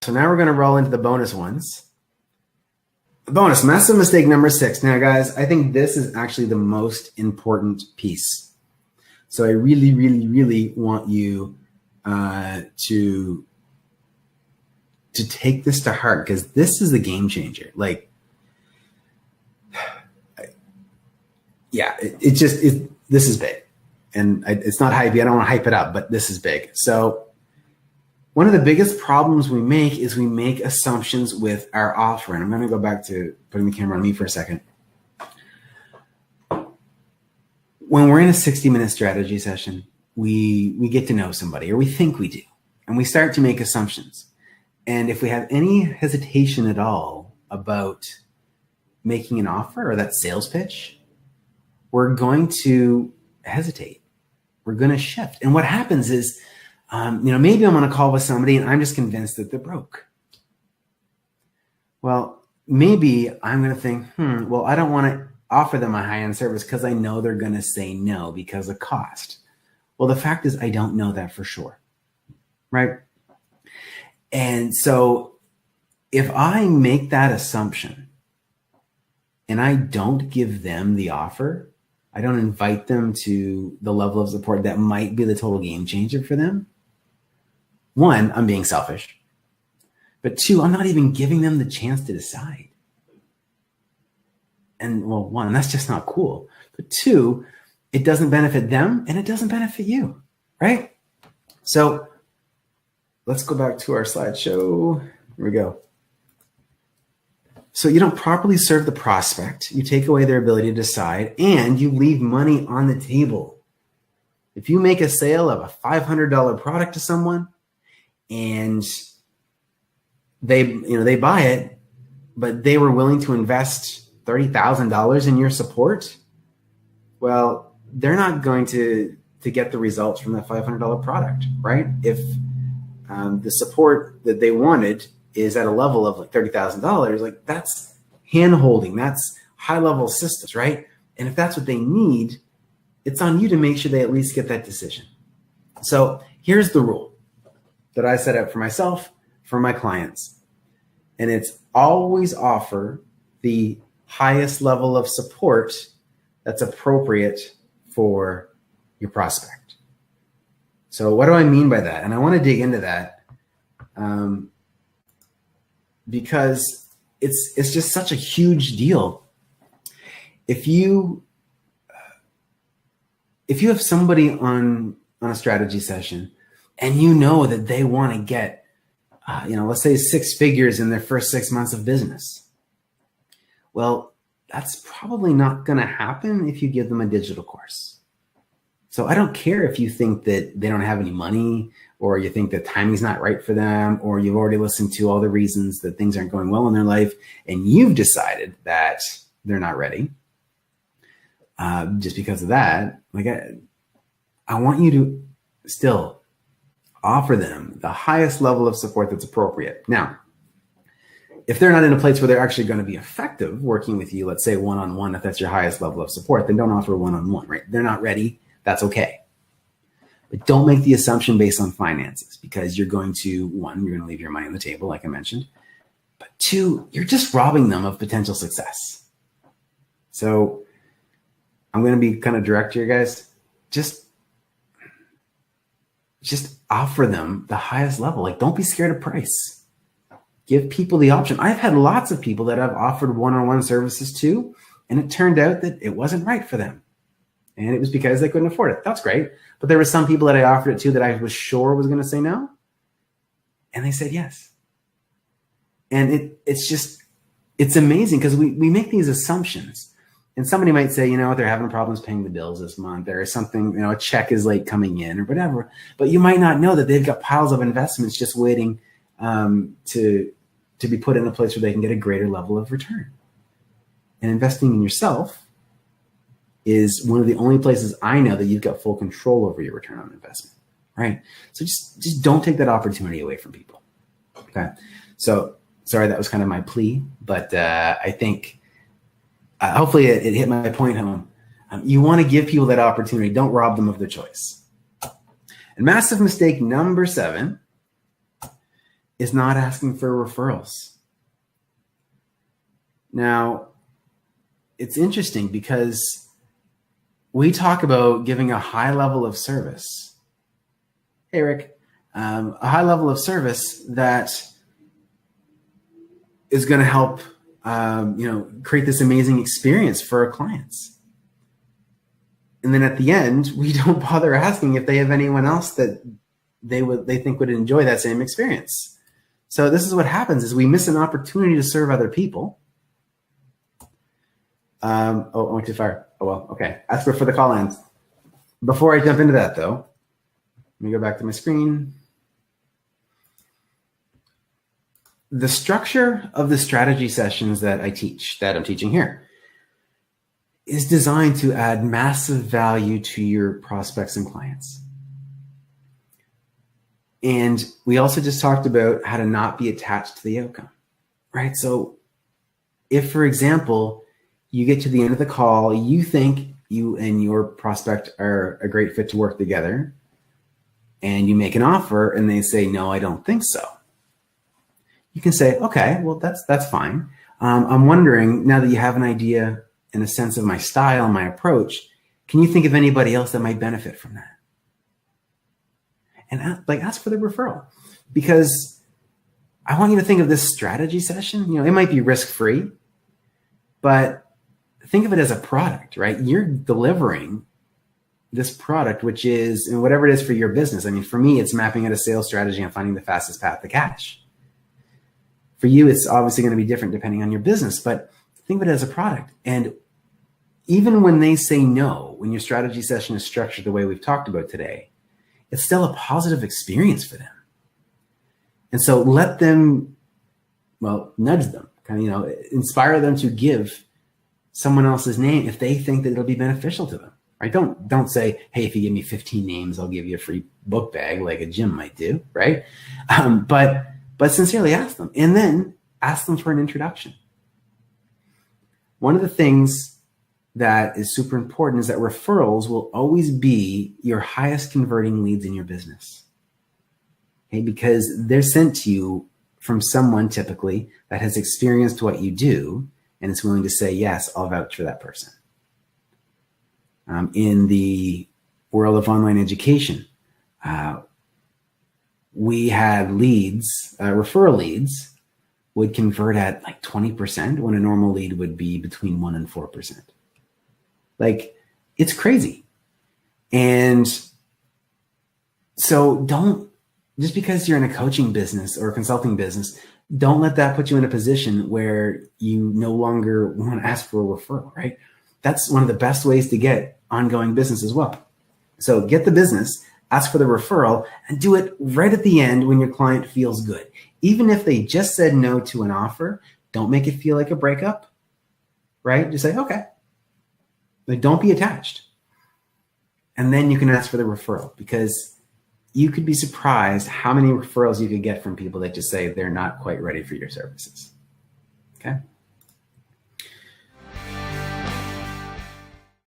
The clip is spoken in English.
So now we're going to roll into the bonus ones. Bonus, massive mistake number 6. Now, guys, I think this is actually the most important piece. So I really, really, really want you to take this to heart, because this is the game changer. Like, yeah, this is big. And it's not hype. I don't want to hype it up, but this is big. So one of the biggest problems we make is we make assumptions with our offer. And I'm going to go back to putting the camera on me for a second. When we're in a 60-minute strategy session, we get to know somebody, or we think we do, and we start to make assumptions. And if we have any hesitation at all about making an offer or that sales pitch, we're going to hesitate. We're going to shift. And what happens is, maybe I'm on a call with somebody and I'm just convinced that they're broke. Well, maybe I'm going to think, well, I don't want to offer them a high-end service because I know they're going to say no because of cost. Well, the fact is I don't know that for sure, right? And so if I make that assumption and I don't give them the offer, I don't invite them to the level of support that might be the total game changer for them. 1, I'm being selfish. But 2, I'm not even giving them the chance to decide. And well, 1, that's just not cool. But 2, it doesn't benefit them and it doesn't benefit you, right? So let's go back to our slideshow. Here we go. So you don't properly serve the prospect. You take away their ability to decide, and you leave money on the table. If you make a sale of a $500 product to someone and they buy it, but they were willing to invest $30,000 in your support, well, they're not going to get the results from that $500 product, right? If the support that they wanted is at a level of like $30,000, like that's hand-holding, that's high-level systems, right? And if that's what they need, it's on you to make sure they at least get that decision. So here's the rule that I set out for myself, for my clients. And it's always offer the highest level of support that's appropriate for your prospect. So what do I mean by that? And I want to dig into that because it's just such a huge deal. If you have somebody on a strategy session and you know that they want to get, let's say 6 figures in their first 6 months of business, well, that's probably not going to happen if you give them a digital course. So I don't care if you think that they don't have any money, or you think that timing's not right for them, or you've already listened to all the reasons that things aren't going well in their life and you've decided that they're not ready. Just because of that, like I want you to still offer them the highest level of support that's appropriate. Now, if they're not in a place where they're actually going to be effective working with you, let's say one-on-one, if that's your highest level of support, then don't offer one-on-one, right? They're not ready. That's okay. But don't make the assumption based on finances, because you're going to, 1, you're going to leave your money on the table, like I mentioned. But 2, you're just robbing them of potential success. So I'm going to be kind of direct here, guys. Just offer them the highest level. Like, don't be scared of price. Give people the option. I've had lots of people that I've offered one-on-one services to, and it turned out that it wasn't right for them. And it was because they couldn't afford it. That's great. But there were some people that I offered it to that I was sure was going to say no. And they said yes. And it's amazing because we make these assumptions. And somebody might say, they're having problems paying the bills this month. There is something, a check is late coming in or whatever. But you might not know that they've got piles of investments just waiting to be put in a place where they can get a greater level of return. And investing in yourself is one of the only places I know that you've got full control over your return on investment, right? So just don't take that opportunity away from people, okay? So sorry, that was kind of my plea, but I think hopefully it hit my point home. You want to give people that opportunity. Don't rob them of their choice. And massive mistake number 7 is not asking for referrals. Now, it's interesting because we talk about giving a high level of service. Hey, Rick, a high level of service that is going to help, create this amazing experience for our clients. And then at the end, we don't bother asking if they have anyone else that they think would enjoy that same experience. So this is what happens: is we miss an opportunity to serve other people. I went too far. Oh, well, okay. Ask for the call-ins. Before I jump into that, though, let me go back to my screen. The structure of the strategy sessions that I'm teaching here, is designed to add massive value to your prospects and clients. And we also just talked about how to not be attached to the outcome, right? So if, for example, you get to the end of the call, you think you and your prospect are a great fit to work together, and you make an offer and they say, no, I don't think so. You can say, okay, well, that's fine. I'm wondering, now that you have an idea and a sense of my style, my approach, can you think of anybody else that might benefit from that? And ask for the referral, because I want you to think of this strategy session. It might be risk-free, but think of it as a product, right? You're delivering this product, which is, and whatever it is for your business. I mean, for me, it's mapping out a sales strategy and finding the fastest path to cash. For you, it's obviously going to be different depending on your business, but think of it as a product. And even when they say no, when your strategy session is structured the way we've talked about today, it's still a positive experience for them. And so let them, nudge them, inspire them to give someone else's name if they think that it'll be beneficial to them, right? Don't say, hey, if you give me 15 names, I'll give you a free book bag like a gym might do, right? But sincerely ask them, and then ask them for an introduction. One of the things that is super important is that referrals will always be your highest converting leads in your business. Okay, because they're sent to you from someone typically that has experienced what you do and is willing to say, yes, I'll vouch for that person. In the world of online education, we had leads, referral leads would convert at like 20% when a normal lead would be between 1% and 4%. Like, it's crazy. And so just because you're in a coaching business or a consulting business, don't let that put you in a position where you no longer want to ask for a referral, right? That's one of the best ways to get ongoing business as well. So get the business, ask for the referral, and do it right at the end when your client feels good. Even if they just said no to an offer, don't make it feel like a breakup, right? Just say, okay. Like, don't be attached. And then you can ask for the referral, because you could be surprised how many referrals you could get from people that just say they're not quite ready for your services. Okay.